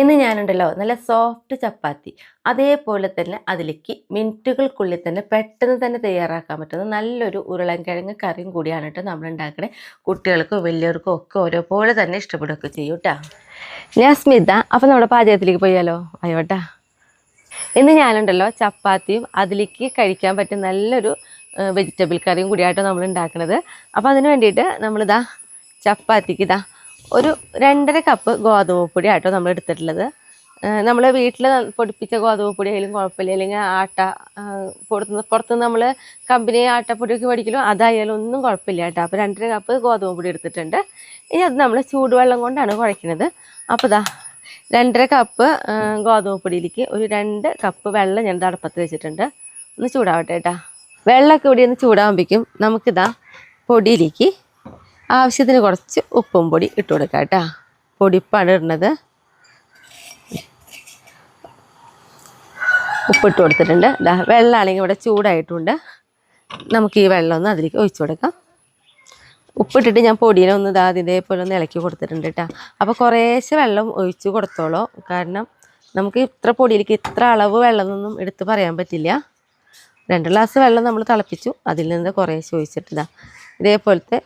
ഇന്ന് ഞാനുണ്ടല്ലോ നല്ല സോഫ്റ്റ് ചപ്പാത്തി അതേപോലെ തന്നെ അതിലേക്ക് മിനിറ്റുകൾക്കുള്ളിൽ തന്നെ പെട്ടെന്ന് തന്നെ തയ്യാറാക്കാൻ പറ്റുന്ന നല്ലൊരു ഉരുളൻകിഴങ്ങ് കറിയും കൂടിയാണ് കേട്ടോ നമ്മൾ ഉണ്ടാക്കണേ. കുട്ടികൾക്കും വലിയവർക്കും ഒക്കെ ഓരോപോലെ തന്നെ ഇഷ്ടപ്പെടുകയൊക്കെ ചെയ്യും കേട്ടോ. ഞാൻ സ്മിത. അപ്പോൾ നമ്മുടെ പാചകത്തിലേക്ക് പോയാലോ? ആയോട്ടാ. ഇന്ന് ഞാനുണ്ടല്ലോ ചപ്പാത്തിയും അതിലേക്ക് കഴിക്കാൻ പറ്റിയ നല്ലൊരു വെജിറ്റബിൾ കറിയും കൂടിയായിട്ടോ നമ്മൾ ഉണ്ടാക്കുന്നത്. അപ്പോൾ അതിന് വേണ്ടിയിട്ട് നമ്മളിതാ ചപ്പാത്തിക്ക് ഒരു 2.5 കപ്പ് ഗോതമ്പ് പൊടി ആട്ടോ നമ്മൾ എടുത്തിട്ടുള്ളത്. നമ്മൾ വീട്ടിൽ പൊടിപ്പിച്ച ഗോതമ്പ് പൊടി ആയാലും കുഴപ്പമില്ല, അല്ലെങ്കിൽ ആട്ട പുറത്തുനിന്ന് നമ്മൾ കമ്പനി ആട്ടപ്പൊടിയൊക്കെ മേടിക്കലും അതായാലും ഒന്നും കുഴപ്പമില്ല കേട്ടോ. അപ്പോൾ 2.5 കപ്പ് ഗോതമ്പ് പൊടി എടുത്തിട്ടുണ്ട്. ഇനി അത് നമ്മൾ ചൂടുവെള്ളം കൊണ്ടാണ് കുഴയ്ക്കുന്നത്. അപ്പോൾ 2.5 കപ്പ് ഗോതമ്പ് പൊടിയിലേക്ക് ഒരു 2 കപ്പ് വെള്ളം ഞാൻ അടുപ്പത്ത് വെച്ചിട്ടുണ്ട്. ഒന്ന് ചൂടാവട്ടെ കേട്ടോ. വെള്ളമൊക്കെ ഇവിടെ ഒന്ന് ചൂടാകുമ്പോഴേക്കും നമുക്കിതാ പൊടിയിലേക്ക് ആവശ്യത്തിന് കുറച്ച് ഉപ്പും പൊടി ഇട്ട് കൊടുക്കാം കേട്ടോ. പൊടിപ്പാണ് ഇടുന്നത്. ഉപ്പിട്ട് കൊടുത്തിട്ടുണ്ട്. വെള്ളമാണെങ്കിൽ ഇവിടെ ചൂടായിട്ടുണ്ട്. നമുക്ക് ഈ വെള്ളം ഒന്ന് അതിലേക്ക് ഒഴിച്ചു കൊടുക്കാം. ഉപ്പിട്ടിട്ട് ഞാൻ പൊടിയെ ഒന്ന് ഇതേപോലെ ഒന്ന് ഇളക്കി കൊടുത്തിട്ടുണ്ട് കേട്ടോ. അപ്പോൾ കുറേശ്ശെ വെള്ളം ഒഴിച്ച് കൊടുത്തോളൂ. കാരണം നമുക്ക് ഇത്ര പൊടിയിലേക്ക് ഇത്ര അളവ് വെള്ളമൊന്നും എടുത്ത് പറയാൻ പറ്റില്ല. 2 ഗ്ലാസ് വെള്ളം നമ്മൾ തിളപ്പിച്ചു, അതിൽ നിന്ന് കുറേശ്ശെ ഒഴിച്ചിട്ട് ഇതേപോലത്തെ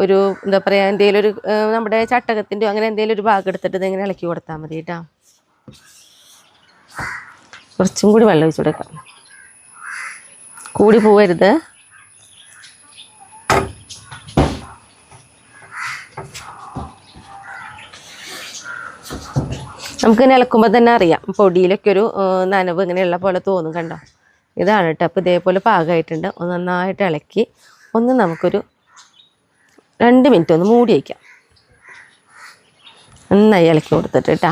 ഒരു എന്താ പറയുക, എന്തെങ്കിലും ഒരു നമ്മുടെ ചട്ടകത്തിൻ്റെയോ അങ്ങനെ എന്തെങ്കിലും ഒരു ഭാഗം എടുത്തിട്ട് ഇതെങ്ങനെ ഇളക്കി കൊടുത്താൽ മതി കേട്ടോ. കുറച്ചും കൂടി വെള്ളം ഒഴിച്ചു കൊടുക്കാം, കൂടി പോവരുത്. നമുക്കിങ്ങനെ ഇളക്കുമ്പോൾ തന്നെ അറിയാം പൊടിയിലൊക്കെ ഒരു നനവ് ഇങ്ങനെയുള്ള പോലെ തോന്നും. കണ്ടോ, ഇതാണ് കേട്ടോ. അപ്പോൾ ഇതേപോലെ പാകമായിട്ടുണ്ട്. ഒന്ന് നന്നായിട്ട് ഇളക്കി ഒന്ന് നമുക്കൊരു 2 മിനിറ്റ് ഒന്ന് മൂടി വയ്ക്കാം. നന്നായി ഇളക്കി കൊടുത്തിട്ട് കേട്ടോ.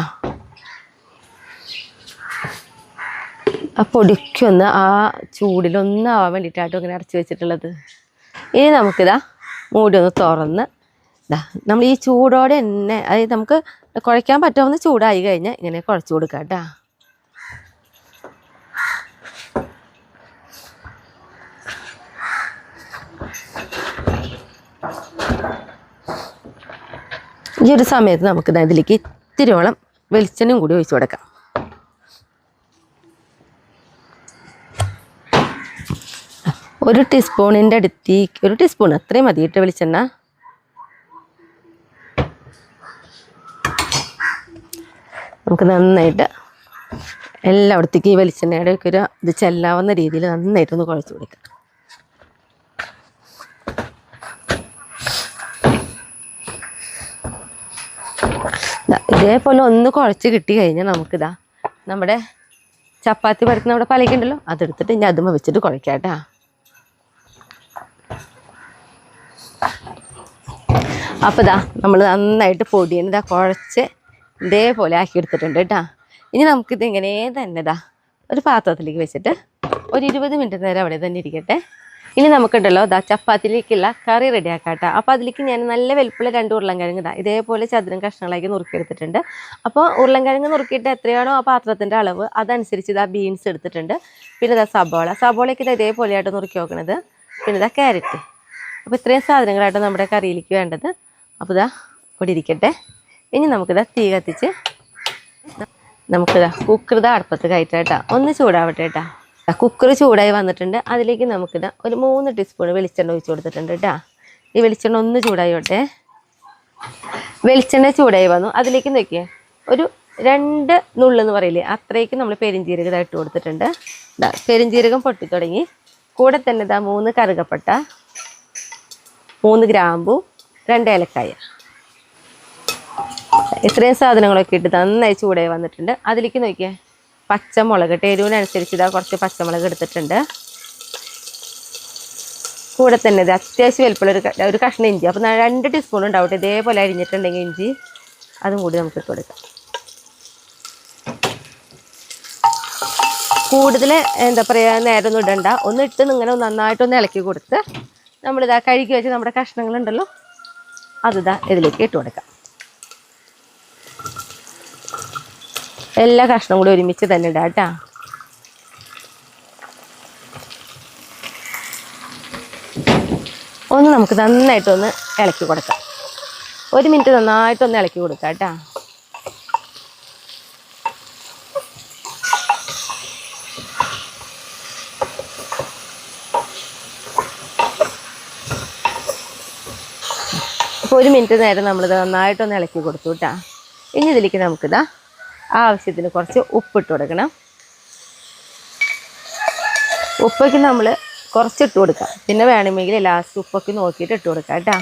ആ പൊടിക്കൊന്ന് ആ ചൂടിലൊന്നാവാൻ വേണ്ടിയിട്ടാട്ടോ ഇങ്ങനെ അടച്ചു വെച്ചിട്ടുള്ളത്. ഇനി നമുക്കിതാ മൂടി ഒന്ന് തുറന്ന് നമ്മൾ ഈ ചൂടോടെ തന്നെ, അതായത് നമുക്ക് കുഴയ്ക്കാൻ പറ്റാവുന്ന ചൂടായി കഴിഞ്ഞാൽ ഇങ്ങനെ കുഴച്ച് കൊടുക്കാം കേട്ടോ. ഈ ഒരു സമയത്ത് നമുക്ക് ഇതിലേക്ക് ഇത്തിരിയോളം വെളിച്ചെണ്ണയും കൂടി ഒഴിച്ചു കൊടുക്കാം. ഒരു ടീസ്പൂണിൻ്റെ അടുത്തേക്ക്, ഒരു ടീസ്പൂൺ അത്രയും മതി കേട്ടോ വെളിച്ചെണ്ണ. നമുക്ക് നന്നായിട്ട് എല്ലായിടത്തേക്ക് ഈ വെളിച്ചെണ്ണയുടെ ഒക്കെ ഒരു ഇത് ചെല്ലാവുന്ന രീതിയിൽ നന്നായിട്ടൊന്ന് കുഴച്ച് കൊടുക്കാം. ഇതേപോലെ ഒന്ന് കുഴച്ച് കിട്ടി കഴിഞ്ഞാൽ നമുക്കിതാ നമ്മുടെ ചപ്പാത്തി പരത്തുന്ന നമ്മുടെ പലകുണ്ടല്ലോ, അതെടുത്തിട്ട് ഇനി അതുമ്മ വെച്ചിട്ട് കുഴക്കാം കേട്ടോ. അപ്പോൾ നമ്മൾ നന്നായിട്ട് പൊടിയാണ് കുഴച്ച് ഇതേപോലെ ആക്കി എടുത്തിട്ടുണ്ട് കേട്ടോ. ഇനി നമുക്കിത് ഇങ്ങനെ തന്നെ ഒരു പാത്രത്തിലേക്ക് വെച്ചിട്ട് ഒരു 20 മിനിറ്റ് നേരം അവിടെ തന്നെ ഇരിക്കട്ടെ. ഇനി നമുക്കുണ്ടല്ലോ ചപ്പാത്തിയിലേക്കുള്ള കറി റെഡിയാക്കാം കേട്ടോ. അപ്പോൾ അതിലേക്ക് ഞാൻ നല്ല വലുപ്പമുള്ള 2 ഉരുളൻകിഴങ്ങ് ഇതേപോലെ ചതുരം കഷ്ണങ്ങളാക്കി നുറുക്കിയെടുത്തിട്ടുണ്ട്. അപ്പോൾ ഉരുളൻകിഴങ്ങ് നുറുക്കിയിട്ട് എത്രയാണോ ആ പാത്രത്തിൻ്റെ അളവ് അതനുസരിച്ച് ബീൻസ് എടുത്തിട്ടുണ്ട്. പിന്നെ സബോളയ്ക്ക് ഇതേപോലെയായിട്ട് നുറുക്കി നോക്കണത്. പിന്നെ ക്യാരറ്റ്. അപ്പോൾ ഇത്രയും സാധനങ്ങളായിട്ട് നമ്മുടെ കറിയിലേക്ക് വേണ്ടത്. അപ്പോൾ ഇവിടെ ഇരിക്കട്ടെ. ഇനി നമുക്കിതാ തീ കത്തിച്ച് നമുക്കിതാ കുക്കർ അടുപ്പത്ത് കയറ്റാം. ഒന്ന് ചൂടാവട്ടെ കേട്ടോ. കുക്കർ ചൂടായി വന്നിട്ടുണ്ട്. അതിലേക്ക് നമുക്കിതാ ഒരു 3 ടീസ്പൂൺ വെളിച്ചെണ്ണ ഒഴിച്ച് കൊടുത്തിട്ടുണ്ട് കേട്ടോ. ഈ വെളിച്ചെണ്ണ ഒന്ന് ചൂടായിട്ടെ. വെളിച്ചെണ്ണ ചൂടായി വന്നു. അതിലേക്ക് നോക്കിയേ ഒരു 2 നുള്ളെന്ന് പറയില്ലേ, അത്രയ്ക്ക് നമ്മൾ പെരിഞ്ചീരകം ഇട്ട് കൊടുത്തിട്ടുണ്ട്. പെരിഞ്ചീരകം പൊട്ടി തുടങ്ങി. കൂടെ തന്നെ 3 കറുകപ്പട്ട, 3 ഗ്രാമ്പു, 2 ഏലക്കായ, ഇത്രയും സാധനങ്ങളൊക്കെ ഇട്ട് നന്നായി ചൂടായി വന്നിട്ടുണ്ട്. അതിലേക്ക് നോക്കിയേ പച്ചമുളക്, എരിവിനനുസരിച്ച് കുറച്ച് പച്ചമുളക് എടുത്തിട്ടുണ്ട്. കൂടെ തന്നെ അത്യാവശ്യം വലുപ്പമുള്ള ഒരു കഷ്ണം ഇഞ്ചി. അപ്പോൾ 2 ടീസ്പൂൺ ഉണ്ടാവട്ടെ. ഇതേപോലെ അരിഞ്ഞിട്ടുണ്ടെങ്കിൽ ഇഞ്ചി അതും കൂടി നമുക്ക് ഇട്ട് കൊടുക്കാം. കൂടുതൽ എന്താ പറയുക നേരമൊന്നും ഇടണ്ട. ഒന്ന് ഇട്ട് ഇങ്ങനെ നന്നായിട്ടൊന്ന് ഇളക്കി കൊടുത്ത് നമ്മളിതാ കഴുകി വെച്ച് നമ്മുടെ കഷ്ണങ്ങളുണ്ടല്ലോ അത് ഇതിലേക്ക് ഇട്ട് കൊടുക്കാം. എല്ലാ കഷ്ണം കൂടി ഒരുമിച്ച് തന്നെ ഇടാം കേട്ടോ. ഒന്ന് നമുക്ക് നന്നായിട്ടൊന്ന് ഇളക്കി കൊടുക്കാം. 1 മിനിറ്റ് നന്നായിട്ടൊന്ന് ഇളക്കി കൊടുക്കാം കേട്ടോ. അപ്പോൾ 1 മിനിറ്റ് നേരം നമ്മളിത് നന്നായിട്ടൊന്ന് ഇളക്കി കൊടുത്തു കേട്ടോ. ഇനി ഇതിലേക്ക് നമുക്കിതാ ആവശ്യത്തിന് കുറച്ച് ഉപ്പിട്ട് കൊടുക്കണം. ഉപ്പൊക്കെ നമ്മൾ കുറച്ചിട്ട് കൊടുക്കാം, പിന്നെ വേണമെങ്കിൽ ലാസ്റ്റ് ഉപ്പൊക്കെ നോക്കിയിട്ട് ഇട്ട് കൊടുക്കാം കേട്ടോ.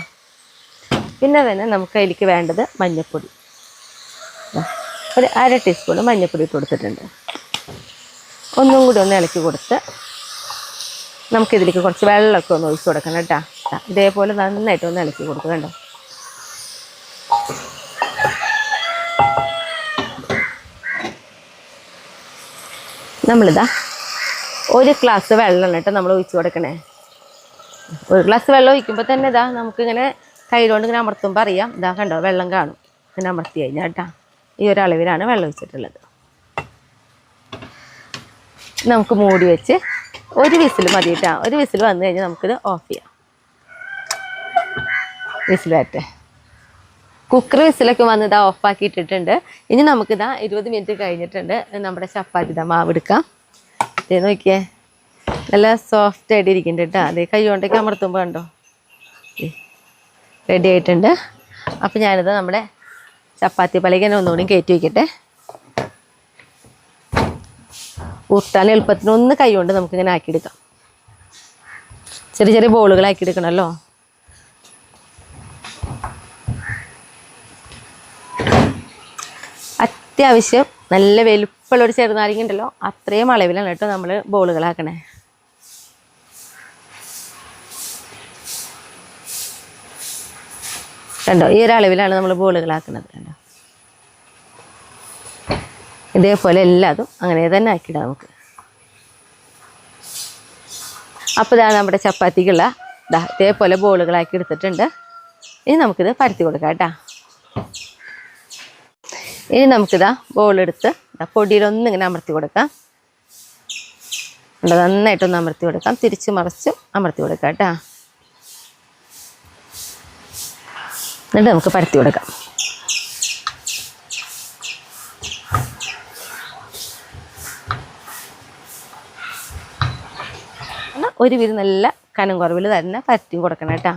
പിന്നെ തന്നെ നമുക്ക് അതിലേക്ക് വേണ്ടത് മഞ്ഞൾപ്പൊടി, ഒരു 1/2 ടീസ്പൂൺ മഞ്ഞൾപ്പൊടി ഇട്ട് കൊടുത്തിട്ടുണ്ട്. ഒന്നും കൂടി ഒന്ന് ഇളക്കി കൊടുത്ത് നമുക്കിതിലേക്ക് കുറച്ച് വെള്ളമൊക്കെ ഒന്ന് ഒഴിച്ച് കൊടുക്കണം കേട്ടോ. ഇതേപോലെ നന്നായിട്ട് ഒന്ന് ഇളക്കി കൊടുക്കുക കണ്ടോ. നമ്മളിതാ 1 ഗ്ലാസ് വെള്ളം കേട്ടോ നമ്മൾ ഒഴിച്ച് കൊടുക്കണേ. 1 ഗ്ലാസ് വെള്ളം ഒഴിക്കുമ്പോൾ തന്നെ ഇതാ നമുക്കിങ്ങനെ കൈകൊണ്ട് ഇങ്ങനെ അമർത്തുമ്പോൾ അറിയാം. ഇതാ കണ്ടോ വെള്ളം കാണും. ഇങ്ങനെ അമർത്തി കഴിഞ്ഞാൽ കേട്ടോ. ഈ ഒരളവിലാണ് വെള്ളം ഒഴിച്ചിട്ടുള്ളത്. നമുക്ക് മൂടി വെച്ച് 1 വിസിൽ മതി കേട്ടോ. 1 വിസിൽ വന്നു കഴിഞ്ഞാൽ നമുക്കിത് ഓഫ് ചെയ്യാം. വിസിൽ വരട്ടെ. കുക്കർ വിസിലൊക്കെ വന്ന് ഇതാ ഓഫാക്കിയിട്ടിട്ടുണ്ട്. ഇനി നമുക്കിതാ 20 മിനിറ്റ് കഴിഞ്ഞിട്ടുണ്ട്. നമ്മുടെ ചപ്പാത്തി മാവ് എടുക്കാം. ഇതേ നോക്കിയേ, നല്ല സോഫ്റ്റ് ആയിട്ട് ഇരിക്കുന്നുണ്ട് കേട്ടോ. അതേ കൈ കൊണ്ടൊക്കെ അമർത്തുമ്പോൾ കണ്ടോ റെഡി ആയിട്ടുണ്ട്. അപ്പോൾ ഞാനിത് നമ്മുടെ ചപ്പാത്തി പലക ഒന്നുകൂടി കയറ്റി വയ്ക്കട്ടെ. ഉരുട്ടാൻ എളുപ്പത്തിന് ഒന്ന് കൈ കൊണ്ട് നമുക്കിങ്ങനെ ആക്കിയെടുക്കാം. ചെറിയ ചെറിയ ബോളുകളാക്കി എടുക്കണമല്ലോ. അത്യാവശ്യം നല്ല വലുപ്പമുള്ളൊരു ചെറുനാരങ്ങ ഉണ്ടല്ലോ, അത്രയും അളവിലാണ് കേട്ടോ നമ്മൾ ബോളുകളാക്കണേ. കണ്ടോ, ഈ ഒരു അളവിലാണ് നമ്മൾ ബോളുകളാക്കുന്നത്. കണ്ടോ, ഇതേപോലെ എല്ലാതും അങ്ങനെ തന്നെ ആക്കിയിടാം നമുക്ക്. അപ്പോൾ ഇതാണ് നമ്മുടെ ചപ്പാത്തിക്കുള്ള ഇതേപോലെ ബോളുകളാക്കി എടുത്തിട്ടുണ്ട്. ഇനി നമുക്കിത് പരത്തി കൊടുക്കാം കേട്ടോ. ഇനി നമുക്കിതാ ബോളെടുത്ത് പൊടിയിലൊന്നിങ്ങനെ അമർത്തി കൊടുക്കാം. നന്നായിട്ടൊന്ന് അമർത്തി കൊടുക്കാം. തിരിച്ച് മറിച്ചും അമർത്തി കൊടുക്കാം കേട്ടോ. എന്നിട്ട് നമുക്ക് പരത്തി കൊടുക്കാം. ഒരു വിധം നല്ല കനം കുറവിൽ തന്നെ പരത്തി കൊടുക്കണം കേട്ടോ.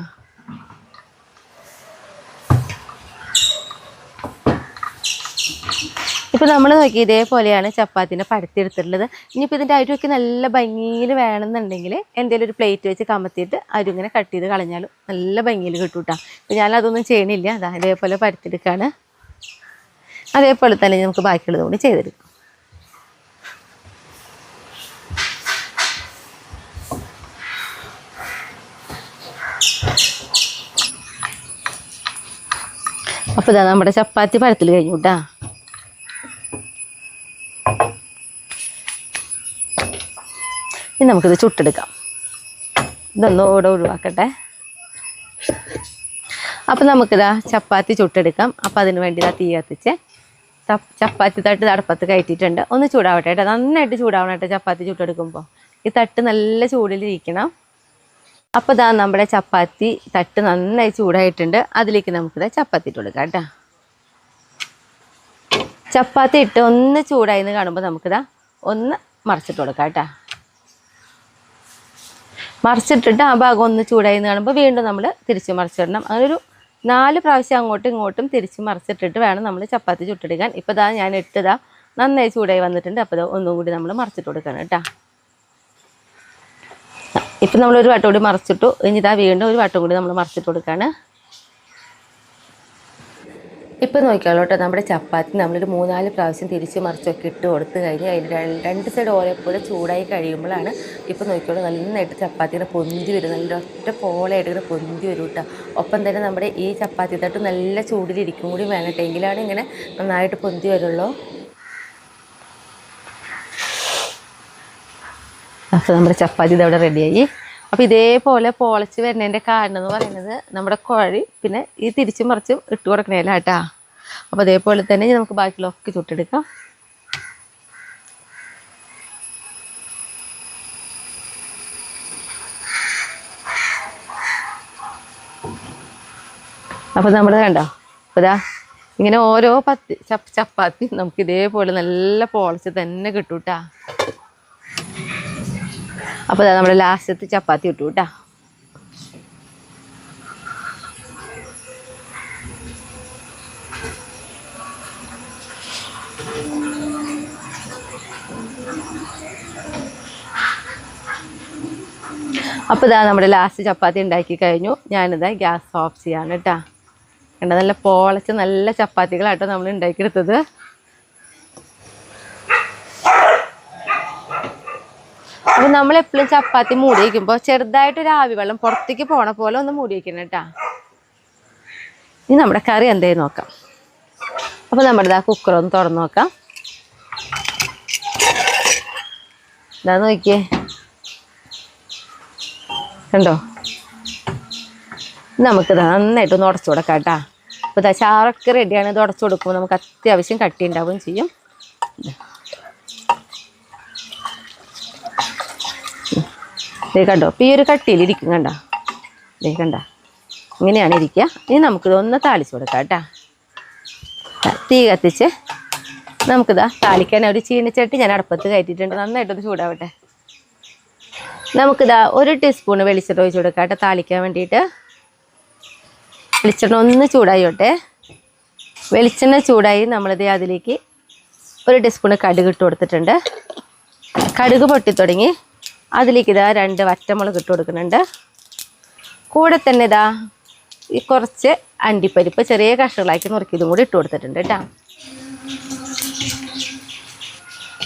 ഇപ്പോൾ നമ്മൾ നോക്കി ഇതേപോലെയാണ് ചപ്പാത്തിനെ പരത്തിയെടുത്തിട്ടുള്ളത്. ഇനിയിപ്പോൾ ഇതിൻ്റെ അരിയൊക്കെ നല്ല ഭംഗിയിൽ വേണമെന്നുണ്ടെങ്കിൽ എന്തെങ്കിലും ഒരു പ്ലേറ്റ് വെച്ച് കമത്തിയിട്ട് അരിങ്ങനെ കട്ട് ചെയ്ത് കളഞ്ഞാലും നല്ല ഭംഗിയിൽ കിട്ടും കേട്ടോ. അപ്പോൾ ഞാനതൊന്നും ചെയ്യണില്ല. അതാ ഇതേപോലെ പരത്തിയെടുക്കുകയാണ്. അതേപോലെ തന്നെ നമുക്ക് ബാക്കിയുള്ളത് കൂടി ചെയ്തെടുക്കാം. അപ്പോൾ ഇതാ നമ്മുടെ ചപ്പാത്തി പരത്തിൽ കഴിഞ്ഞു കേട്ടോ. ഇനി നമുക്കിത് ചുട്ടെടുക്കാം. ഇതൊന്നുകൂടെ ഒഴിവാക്കട്ടെ. അപ്പോൾ നമുക്കിതാ ചപ്പാത്തി ചുട്ടെടുക്കാം. അപ്പോൾ അതിന് വേണ്ടി ഇതാ തീ കത്തിച്ച് ചപ്പാത്തി തട്ട് അടുപ്പത്ത് കയറ്റിയിട്ടുണ്ട്. ഒന്ന് ചൂടാവട്ടെ കേട്ടോ. നന്നായിട്ട് ചൂടാവണം കേട്ടോ ചപ്പാത്തി ചുട്ടെടുക്കുമ്പോൾ. ഈ തട്ട് നല്ല ചൂടിലിരിക്കണം. അപ്പോൾ ഇതാ നമ്മുടെ ചപ്പാത്തി തട്ട് നന്നായി ചൂടായിട്ടുണ്ട്. അതിലേക്ക് നമുക്കിതാ ചപ്പാത്തി ഇട്ട് കൊടുക്കാം കേട്ടോ. ചപ്പാത്തി ഇട്ട് ഒന്ന് ചൂടായി എന്ന് കാണുമ്പോൾ നമുക്കിതാ ഒന്ന് മറിച്ചിട്ട് കൊടുക്കാം കേട്ടോ. മറിച്ചിട്ടിട്ട് ആ ഭാഗം ഒന്ന് ചൂടായി എന്ന് കാണുമ്പോൾ വീണ്ടും നമ്മൾ തിരിച്ച് മറിച്ചിടണം. അങ്ങനെ ഒരു 4 പ്രാവശ്യം അങ്ങോട്ടും ഇങ്ങോട്ടും തിരിച്ച് മറിച്ചിട്ടിട്ട് വേണം നമ്മൾ ചപ്പാത്തി ചുട്ടെടുക്കാൻ. ഇപ്പോൾ ഇതാ ഞാൻ ഇട്ടതാ നന്നായി ചൂടായി വന്നിട്ടുണ്ട്. അപ്പോൾ ഒന്നും കൂടി നമ്മൾ മറിച്ചിട്ട് കൊടുക്കണം കേട്ടോ. ഇപ്പം നമ്മളൊരു വട്ടം കൂടി മറിച്ചിട്ടു. ഇനി ഇതാ വീണ്ടും ഒരു വട്ടം കൂടി നമ്മൾ മറിച്ചിട്ട് കൊടുക്കുകയാണ്. ഇപ്പം നോക്കിയാലോ കേട്ടോ, നമ്മുടെ ചപ്പാത്തി നമ്മളൊരു 3-4 പ്രാവശ്യം തിരിച്ച് മറിച്ചൊക്കെ ഇട്ട് കൊടുത്ത് കഴിഞ്ഞ് അതിൻ്റെ 2 സൈഡ് ഓരോപ്പോലെ ചൂടായി കഴിയുമ്പോഴാണ് ഇപ്പം നോക്കിയോളൂ നന്നായിട്ട് ചപ്പാത്തിയുടെ പൊന്തി വരും. നല്ല ഒറ്റ പോളയായിട്ട് ഇങ്ങനെ പൊന്തി വരും കേട്ടോ. ഒപ്പം തന്നെ നമ്മുടെ ഈ ചപ്പാത്തി തട്ട് നല്ല ചൂടിലിരിക്കും കൂടി വേണം എങ്കിലാണ് ഇങ്ങനെ നന്നായിട്ട് പൊന്തി വരുള്ളൂ. അപ്പോൾ നമ്മുടെ ചപ്പാത്തി ഇതവിടെ റെഡിയായി. അപ്പോൾ ഇതേപോലെ പൊളച്ച് വരുന്നതിൻ്റെ കാരണം എന്ന് പറയുന്നത് നമ്മുടെ കുഴി പിന്നെ ഈ തിരിച്ചും മറിച്ചും ഇട്ട് കൊടുക്കണേല കേട്ടോ. അപ്പോൾ അതേപോലെ തന്നെ നമുക്ക് ബാക്കിയുള്ളതൊക്കെ ചുട്ടെടുക്കാം. അപ്പോൾ നമ്മൾ കണ്ടോ, അപ്പോൾ ഇതാ ഇങ്ങനെ ഓരോ ചപ്പാത്തി നമുക്ക് ഇതേപോലെ നല്ല പൊളച്ച് തന്നെ കിട്ടും കേട്ടോ. അപ്പോൾ അതാ നമ്മുടെ ലാസ്റ്റത്തെ ചപ്പാത്തി ഇട്ടു കേട്ടോ. അപ്പോൾ ഇതാ നമ്മുടെ ലാസ്റ്റ് ചപ്പാത്തി ഉണ്ടാക്കി കഴിഞ്ഞു. ഞാനിതാ ഗ്യാസ് ഓഫ് ചെയ്യാണ് കേട്ടോ. കണ്ട നല്ല പോളച്ച് നല്ല ചപ്പാത്തികളാട്ടോ നമ്മൾ ഉണ്ടാക്കിയെടുത്തത്. അപ്പോൾ നമ്മളെപ്പോഴും ചപ്പാത്തി മൂടി വയ്ക്കുമ്പോൾ ചെറുതായിട്ടൊരു ആവി വെള്ളം പുറത്തേക്ക് പോണ പോലെ ഒന്ന് മൂടി വയ്ക്കണം കേട്ടോ. ഇനി നമ്മുടെ കറി എന്തേലും നോക്കാം. അപ്പോൾ നമ്മുടെ ഇതാ കുക്കറൊന്ന് തുറന്ന് നോക്കാം. ഇതാ നോക്കിയേ, കണ്ടോ? നമുക്ക് നന്നായിട്ടൊന്ന് ഉടച്ചു കൊടുക്കാം കേട്ടോ. അപ്പോൾ ഇതാ ചാറൊക്കെ റെഡിയാണ്. ഇത് ഉടച്ചു കൊടുക്കുമ്പോൾ നമുക്ക് അത്യാവശ്യം കട്ടി ഉണ്ടാവുകയും ചെയ്യും. ഇതേ കണ്ടോ, അപ്പോൾ ഈ ഒരു കട്ടിയിലിരിക്കും. കണ്ടോ, ഇതേ കണ്ട, ഇങ്ങനെയാണ് ഇരിക്കുക. ഇനി നമുക്കിതൊന്ന് താളിച്ച് കൊടുക്കാം കേട്ടോ. തീ കത്തിച്ച് നമുക്കിതാ താളിക്കാൻ ഒരു ചീനച്ചട്ടി ഞാൻ അടുപ്പത്ത് കയറ്റിയിട്ടുണ്ട്. നന്നായിട്ടൊന്ന് ചൂടാവട്ടെ. നമുക്കിതാ 1 ടീസ്പൂൺ വെളിച്ചെണ്ണ ഒഴിച്ച് കൊടുക്കാം കേട്ടോ താളിക്കാൻ വേണ്ടിയിട്ട്. വെളിച്ചെണ്ണ ഒന്ന് ചൂടായിട്ടെ. വെളിച്ചെണ്ണ ചൂടായി നമ്മളിത് അതിലേക്ക് 1 ടീസ്പൂൺ കടുക് ഇട്ട് കൊടുത്തിട്ടുണ്ട്. കടുക് പൊട്ടി തുടങ്ങി. അതിലേക്ക് ഇതാ 2 വറ്റമുളക് ഇട്ട് കൊടുക്കുന്നുണ്ട്. കൂടെ തന്നെ ഇതാ ഈ കുറച്ച് അണ്ടിപ്പരിപ്പ് ചെറിയ കഷ്ണങ്ങളാക്കി നുറുക്കിയതും കൂടി ഇട്ട് കൊടുത്തിട്ടുണ്ട് കേട്ടോ.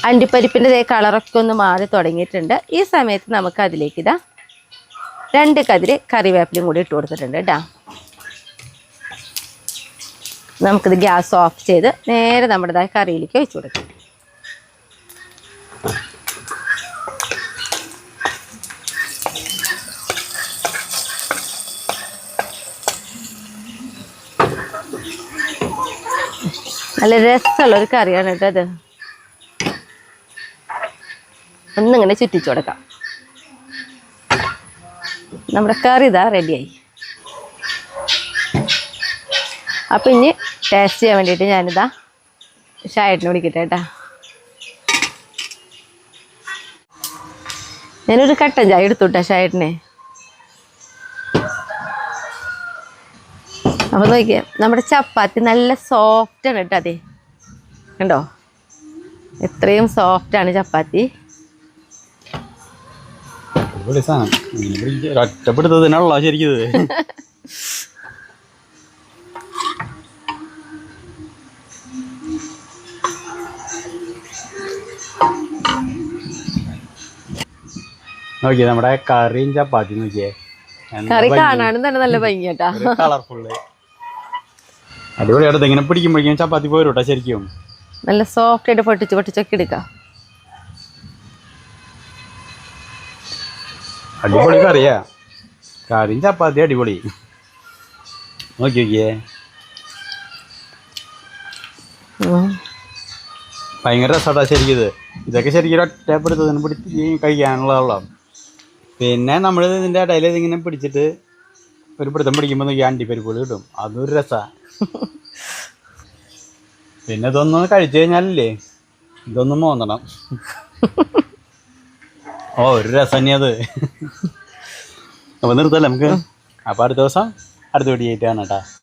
അണ്ടിപ്പരിപ്പിൻ്റെ ഇതേ കളറൊക്കെ ഒന്ന് മാറി തുടങ്ങിയിട്ടുണ്ട്. ഈ സമയത്ത് നമുക്ക് അതിലേക്ക് ഇതാ 2 കതിര് കറിവേപ്പിലയും കൂടി ഇട്ട് കൊടുത്തിട്ടുണ്ട് കേട്ടോ. നമുക്കിത് ഗ്യാസ് ഓഫ് ചെയ്ത് നേരെ നമ്മുടേതായ കറിയിലേക്ക് ഒഴിച്ചു കൊടുക്കാം. നല്ല രസമുള്ളൊരു കറിയാണ് കേട്ടോ അത്. ഒന്നിങ്ങനെ ചുറ്റിച്ചു കൊടുക്കാം. നമ്മുടെ കറി ഇതാ റെഡിയായി. അപ്പം ഇനി ടേസ്റ്റ് ചെയ്യാൻ വേണ്ടിയിട്ട് ഞാനിതാ ഷായേട്ടനെ വിളിക്കട്ടെ കേട്ടോ. ഞാനൊരു കട്ടൻ ചായ എടുത്തു കേട്ടോ ഷായേട്ടനെ. അപ്പോൾ നോക്കിയേ, നമ്മുടെ ചപ്പാത്തി നല്ല സോഫ്റ്റാണ് കേട്ടോ. അതെ കണ്ടോ, എത്രയും സോഫ്റ്റാണ് ചപ്പാത്തി. ഒറ്റപ്പെടുത്തതിനുള്ള ശരിക്കും നോക്കിയേ നമ്മുടെ കറിയും ചപ്പാത്തി നോക്കിയേ. കറി കാണാനും തന്നെ നല്ല ഭംഗി കേട്ടാ, കളർഫുള്ള് അടിപൊളിയായിട്ട്. ഇങ്ങനെ പിടിക്കുമ്പോഴേക്കും ചപ്പാത്തി പോരൂട്ടാ ശരിക്കും. നല്ല സോഫ്റ്റ് ആയിട്ട് പൊട്ടിച്ചൊക്കെ എടുക്കാം. അടിപൊളി കറിയാ, കറിയും ചപ്പാത്തി അടിപൊളി. നോക്കി നോക്കിയേ, ഭയങ്കര രസമാട്ടാ ശരിക്കും. ഇതൊക്കെ ശരിക്കും ഒറ്റപ്പെടുത്തതിന് പിടിച്ച് കഴിക്കാനുള്ളതാണല്ലോ. പിന്നെ നമ്മൾ ഇതിൻ്റെ ഇടയിൽ ഇതിങ്ങനെ പിടിച്ചിട്ട് ഒരു പിടുത്തം പിടിക്കുമ്പോൾ നോക്കി അണ്ടിപ്പരിപ്പുകൾ കിട്ടും, അതൊരു രസമാണ്. പിന്നെ ഇതൊന്നും കഴിച്ചു കഴിഞ്ഞാലല്ലേ ഇതൊന്നും മോന്നണം. ഒരു രസം തന്നെ അത്. അപ്പോൾ നിർത്തല്ലേ നമുക്ക്. അപ്പോൾ അടുത്ത ദിവസം അടുത്ത വീഡിയോ ആയിട്ട് കാണാം കേട്ടോ.